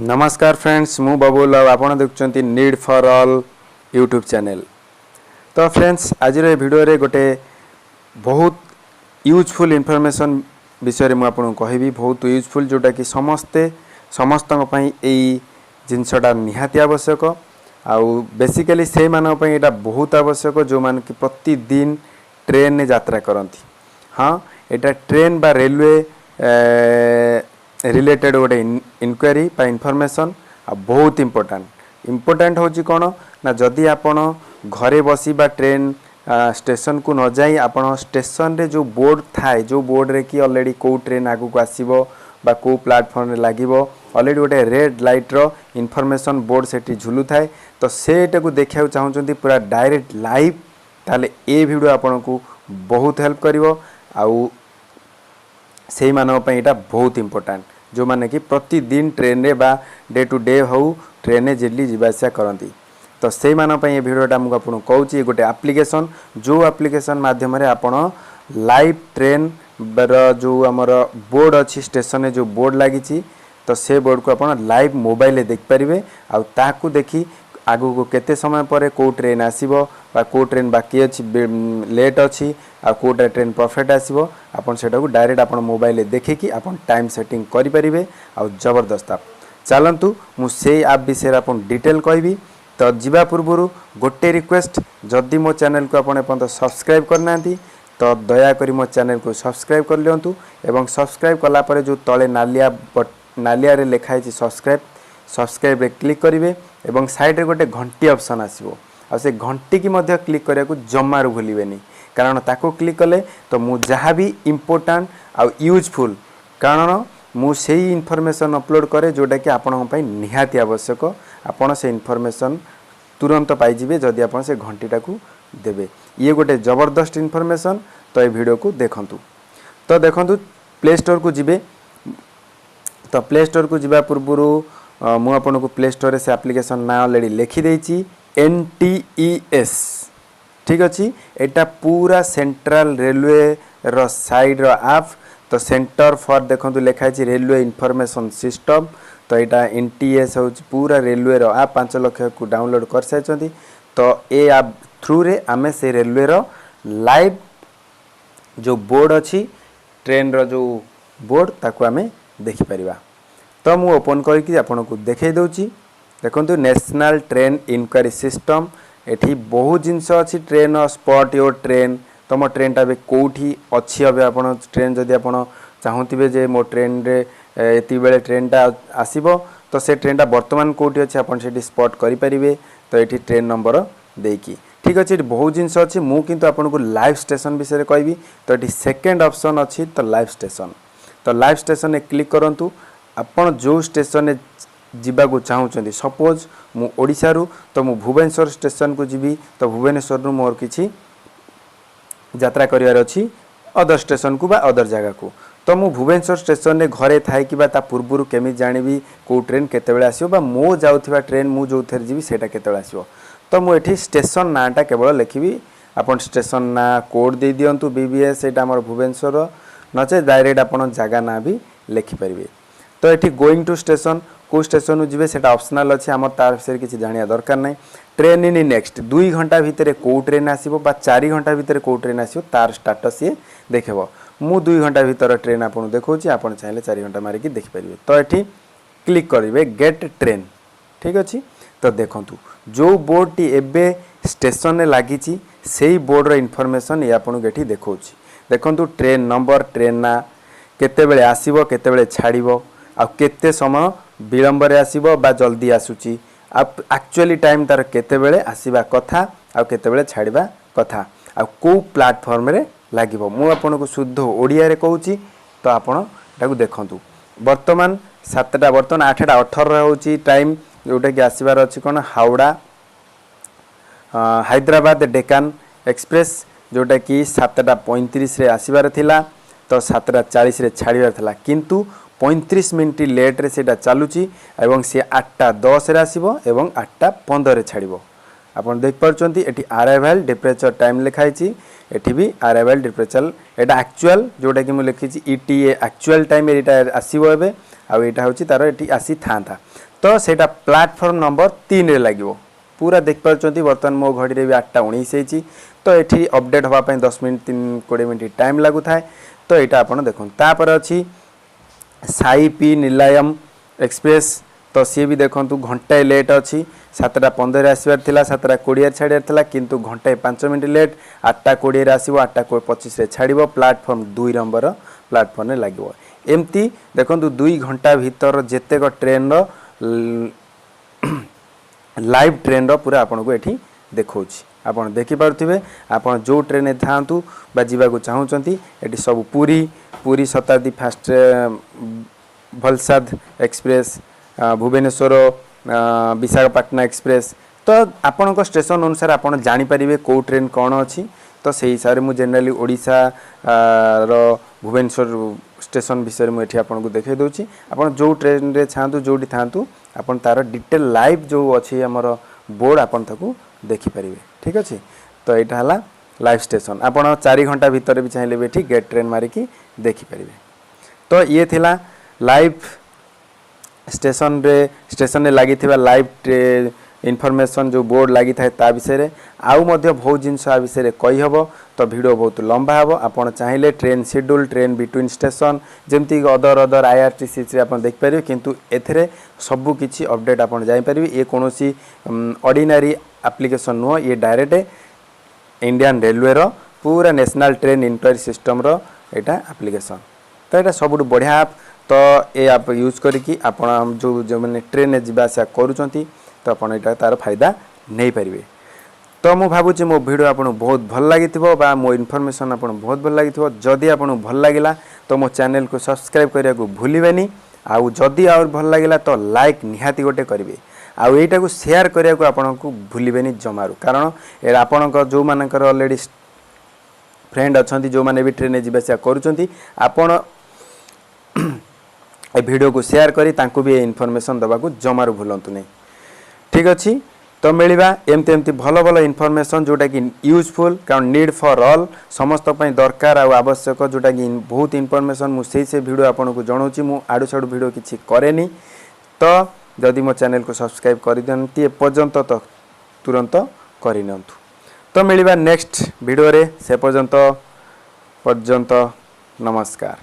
नमस्कार फ्रेंड्स मु बबुल और आपन देखुचंती need for all YouTube channel. तो फ्रेंड्स आज वीडियो रे गोटे बहुत यूजफुल इनफॉरमेशन विषय में आपन कहबी। बहुत यूजफुल जोटा कि समस्त जिनसटा निहाती आवश्यक आउ बेसिकली से मानक एटा बहुत आवश्यक जो मान कि प्रतिदिन ट्रेन ने यात्रा करती। हाँ एटा ट्रेन बा रेलवे रिलेटेड गोटे इनक्वारी बा इनफॉरमेशन आ बहुत इम्पोर्टेंट होची कौन ना जदि आपण घरे बसी बा ट्रेन स्टेशन को न जाई आपण स्टेशन रे जो बोर्ड थाए जो बोर्ड रे कि ऑलरेडी को ट्रेन आगु को आसीबो बा को प्लेटफॉर्म रे लागिबो ऑलरेडी गोटे रेड लाइट रो इनफॉरमेशन बोर्ड सेठी झुलु थाए। तो सेटा को देखिया चाहउचंती पूरा डायरेक्ट लाइव ताले ए वीडियो आपण को बहुत हेल्प करिवो आउ से मानक एटा बहुत इम्पोर्टेंट जो माने कि प्रतिदिन ट्रेन रे बा डे टू डे हो ट्रेन ने जेडली जीवासा करती। तो से मानक ये वीडियोटा मुझे आपको कहूँ गोटे एप्लिकेशन जो एप्लिकेशन माध्यम रे आपण लाइव ट्रेन जो आमर बोर्ड अच्छी स्टेशन में जो बोर्ड लगी तो से बोर्ड को आपण लाइव मोबाइल देख पारे आउ ताकू देखी आगु को केते समय पर को ट्रेन आसीबो बा को ट्रेन बाकी अच्छी लेट अच्छी आ कोटा ट्रेन परफेक्ट आसीबो आपन सेटा को डायरेक्ट आपन मोबाइल देखिकी आपन टाइम सेटिंग करि परिबे आ जबरदस्त आप चलंतु मु से आप विषय आपन डिटेल कहबी। तो जीवा पूर्व गोटे रिक्वेस्ट जदि मो चैनल को आपन पर्यंत सब्सक्राइब करनांती तो दया करी मो चैनल को सब्सक्राइब कर लियंतु एवं सब्सक्राइब कला परे जो तले नालिया रे लिखा है सब्सक्राइब रे क्लिक करिवे एवं साइड रे गोटे घंटी ऑप्शन आसीबो आ से घंटी की मध्य क्लिक करिया को जम्मारू भूलिबेनी कारण ताको क्लिक कले तो मु जहाँ भी इम्पोर्टेंट आ यूजफुल कारण मु सेही इनफॉरमेशन अपलोड करे जोटा कि आपण पई निहाती आवश्यक आपण से इनफॉरमेशन तुरंत पाई जिवे जदि आपण से घंटीटा को देबे। ये गोटे जबरदस्त इनफॉरमेशन तो ये वीडियो को देखंतु। तो देखंतु प्ले स्टोर को जिबे तो प्ले स्टोर को जिबा पूर्वरु मु आपन को प्ले स्टोर से एप्लिकेशन ना ऑलरेडी लिखि देछि NTES ठीक अच्छी एटा पूरा सेंट्रल रेलवे रो साइड रो ऐप। तो सेंटर फॉर देखंतु लिखा है रेलवे इनफॉरमेशन सिस्टम तो यहाँ NTES हो पूरा रेलवे रो ऐप 5 लाख को डाउनलोड कर सारी। तो ये ऐप थ्रू रे आमे से रेलवे रो लाइव जो बोर्ड अच्छी ट्रेन रो जो बोर्ड ताको आमे देखि परिबा। तो मु ओपन करके आपन को देखाई दउची देखंतु नेशनल ट्रेन इनक्वारी सिस्टम एठी बहुत जिनस अच्छी ट्रेन स्पॉट योर ट्रेन तुम ट्रेन टा कौटी अच्छी अबे आपण ट्रेन जदि आपण चाहूथिबे जे मो ट्रेन रे एति बेले ट्रेन टा आसीबो तो से ट्रेन टा वर्तमान कौटी अछि आपण सेठी स्पॉट करि परिबे। तो एठी ट्रेन नंबर देकी ठीक अछि बहुत जिनस अच्छी मु किंतु आपण को लाइव स्टेशन विषय कहबी। तो एठी सेकंड ऑप्शन अछि तो लाइव स्टेशन ने क्लिक करंतु आपण जो स्टेशन ने जीवा को चाहूँगी सपोज मु ओडिशा रु तो मु भुवनेश्वर स्टेशन को जीवी तो भुवनेश्वर रु मोर किछि यात्रा करिवार अछि अदर स्टेशन को बा अदर जगह को तो मु भुवनेश्वर स्टेशन ने घरे थाई कि बा ता पूर्वरु केमि जानिबी को ट्रेन केते बेले आसीबो बा मो जाउथिबा ट्रेन मु जो थेर जीवी सेटा केते बेले आसीबो। तो मु एठी स्टेशन नाटा केवल लिखिबी आपण स्टेशन ना कोड दे दियंतु BBS एटा हमर भुवनेश्वर नचे डायरेक्ट आपण जगह ना भी लिखि परिबे। तो एठी गोइंग टू स्टेशन को स्टेशन जीवे सेटा ऑप्शनल अच्छे आम तार विषय किसी जानिया दरकार नहीं। ट्रेन इन नेक्स्ट 2 घंटा भितर को ट्रेन आसीबो बा 4 घंटा भितर को ट्रेन आसीबो तार स्टेटस ये देखबो। मु 2 घंटा भितर ट्रेन आपन देखौची आपन चाहिले 4 घंटा मारी कि देख परिबे। तो एठी क्लिक करिवे गेट ट्रेन ठीक अछि। तो देखंतु जो बोर्ड टी एबे स्टेशन ने लागिची सेही बोर्ड रो इन्फॉर्मेशन ये आपन गेठी देखौची देखंतु ट्रेन नंबर ट्रेन ना केते बेले आसीबो केते बेले छाड़ीबो आ केते समय विलंब रे आसीबो बा जल्दी आसुची आप एक्चुअली टाइम तार केते बेले आसीबा कथा आ केते बेले छाड़ीबा कथा आ को प्लेटफॉर्म रे लागिबो मु आपन को शुद्ध ओडिया रे कहूची। तो आपन ताकू देखंतु वर्तमान 7टा वर्तमान 8टा 18 होची टाइम जोटा कि आसीबार अछि कोन हावड़ा हैदराबाद डेकान एक्सप्रेस जोटा कि 7टा 35 रे आसीबार थिला तो 7टा 40 रे छाड़ीबार थिला किंतु 35 मिनट लेट रे सेटा चालुची एवं से 8टा 10 रे आसीबो एवं 8टा 15 रे छाड़ीबो। आपण देख परचंती एठी अराइवल डिपार्चर टाइम लिखाई छी एठी भी अराइवल डिपार्चर एटा एक्चुअल जोटा कि मु लिखी छी ETA एक्चुअल टाइम एटा आसीबो एबे आ एटा होची तार एठी आसी थांता। तो सेटा प्लाटफॉर्म नंबर 3 रे लागिवो पूरा देख पार्चंती वर्तमान मो घड़ी रे भी 8:19 होईची तो एठी अपडेट हवा पई 10 मिनिट 20 मिनिट टाइम लागु थाए तो एटा आपण देखुन तापर अछि साई पी नीलायम एक्सप्रेस तो सी भी देखंतु घंटाए लेट अछि 7:15 आसीबार थिला 7:20 छाड़ियार थिला किंतु घंटाए 5 मिनिट लेट 8:20 रे आसीबो 8:25 रे छाड़िबो प्लेटफॉर्म 2 नंबर प्लेटफॉर्म रे लागिवो एमती देखंतु 2 घंटा भीतर जेते को ट्रेन रो लाइव ट्रेन रो पूरा आपन को एठी देखौछि आपण देखि पारुथिबे आपण जो ट्रेन थांतु बा जीवा को चाहउचंती एठी सब पूरी शताब्दी fast भलसाद express Bhubaneswar Visakhapatnam express तो आपण को स्टेशन अनुसार आपण जानि परिबे को ट्रेन कोन अछि तो सेही हिसाब मु जनरली ओडिशा रो भुवनेश्वर स्टेशन विषय में एठी आपण को देखै दोछि आपण जो ट्रेन रे छांतु जोडी थांतु आपण तार डिटेल लाइव जो अछि हमर बोर्ड आपण ताकू देखि परिबे ठीक अछि तो एटा हला लाइव स्टेशन आपण 4 घंटा भीतर भी चाहिले बेठी गेट ट्रेन मारी की देखि परिबे तो ये थिला लाइव स्टेशन रे लागि थिबा लाइव इनफॉरमेशन जो बोर्ड लागि थाए ता विषय रे आउ मध्य बहुत जिंस आ विषय रे कहि हबो तो वीडियो बहुत लंबा हबो आपण चाहिले train schedule train between station जेमती अदर आईआरटीसी से आपण देख परिबे किंतु एथरे सब किछि अपडेट आपण जाई परिबे ये कोनोसी ऑर्डिनरी एप्लीकेशन नो ये डायरेक्ट इंडियन रेलवे रो पूरा नेशनल ट्रेन इंक्वायरी सिस्टम रो एटा एप्लीकेशन तो एटा सबुठ बढ़िया ऐप तो ये आप यूज करिकी आपण जो माने ट्रेन जिबा से करूचंती तो आपण एटा तार फायदा नै परिबे तो मु भाबुची मो वीडियो आपन बहुत भल लागिथिबो बा मो इन्फॉर्मेशन आपन बहुत भल लागिथिबो जदी आपन भल लागिला तो मो चैनल को सब्सक्राइब करिया को भूलिबेनी आउ जदी और भल लागिला तो लाइक निहाती गोटे करिवे आउ एटा को शेयर करिया को आपन को भूलिबेनी जमारू कारण ए आपन को जो मानकर ऑलरेडी फ्रेंड अछंती जो माने भी ट्रेन जिबासिया करूचंती आपन ए वीडियो को शेयर करी तांको भी इन्फॉर्मेशन दबा को जमारू भूलंतु नै ठीक अछि तो मिलवा एमती भल भल इनफॉरमेशन जोटा कि यूजफुल कारण नीड फॉर ऑल समस्त पई दरकार आ आवश्यक जोटा कि बहुत इनफॉरमेशन मु से वीडियो आपन को जणाउची मु आडू साडू वीडियो किछि करेनी तो जदि मो चैनल को सब्सक्राइब कर दियंती ए पर्यंत तो तुरंत करिनंतु तो मिलवा नेक्स्ट वीडियो रे से पर्यंत नमस्कार।